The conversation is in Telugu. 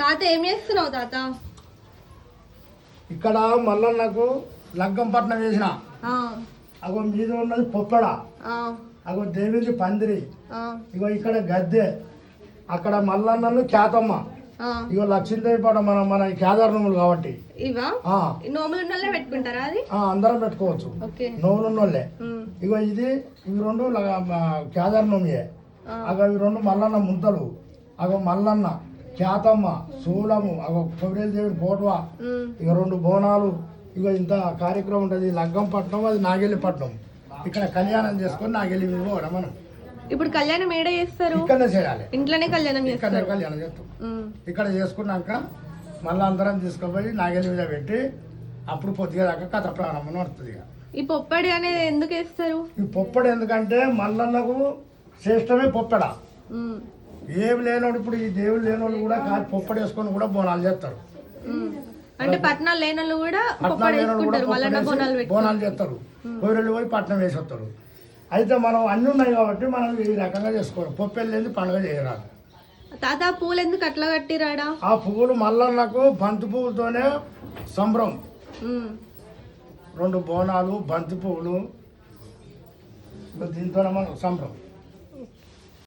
తాత ఏం చేస్తున్నావు తాత? ఇక్కడ మల్లన్నకు లగ్గం పట్నం వేసిన అగో మీద ఉన్నది పొప్పడ, అగో దేవింది పందిరి, ఇగో ఇక్కడ గద్దె, అక్కడ మల్లన్నను ఖ్యాతమ్మ, ఇగో లక్ష్మీదేవి పాట మన మన కేదార్ నోములు కాబట్టి పెట్టుకుంటారా? అది అందరం పెట్టుకోవచ్చు, నోములు ఉన్నోళ్ళే. ఇగో ఇది ఇవి రెండు కేదార్ నోమియే. అగో ఇవి రెండు మల్లన్న ముంతలు, అగో మల్లన్న ఖ్యాతమ్మ శూలము, అగో కొబ్బరి దేవుడి ఫోటోవా, ఇక రెండు బోనాలు. ఇక ఇంత కార్యక్రమం ఉంటుంది. లగ్గం పట్నం, అది నాగెల్లి పట్నం. ఇక్కడ కళ్యాణం చేసుకొని నాగెల్లి పోవడం మనం. ఇప్పుడు కళ్యాణం ఏడ చేస్తారు? ఇక్కడనే చేయాలి, ఇంట్లోనే కళ్యాణం చేస్తారు. కళ్యాణం చేస్తాం. ఇక్కడ చేసుకున్నాక మళ్ళీ అందరం తీసుకుపోయి నాగెల్లి మీద పెట్టి అప్పుడు పొద్దుగా దాకా కథ ప్రారంభం అవుతుంది. ఈ పొప్పడి అనేది ఎందుకు వేస్తారు? ఈ పొప్పడి ఎందుకంటే మల్లన్నకు శ్రేష్టమే పొప్పడ. ఏమి లేనోడు, ఇప్పుడు ఈ దేవుడు లేనోళ్ళు కూడా పొప్పడి వేసుకొని కూడా బోనాలు చేస్తారు. అంటే పట్నాలు లేనోళ్ళు కూడా బోనాలు చేస్తారు. కోరెళ్ళు పోయి పట్నం వేసి వస్తారు. అయితే మనం అన్ని ఉన్నాయి కాబట్టి మనం ఈ రకంగా చేసుకోవాలి. పొప్పెళ్ళు లేని పండుగ చేయరాదు. తాత పూలు ఎందుకు అట్లా కట్టిరాడా? ఆ పువ్వులు మల్లన్నకు బంతి పువ్వులతోనే సంబరం. 2 బోనాలు, బంతి పువ్వులు, దీంతోనే మనం సంబరం.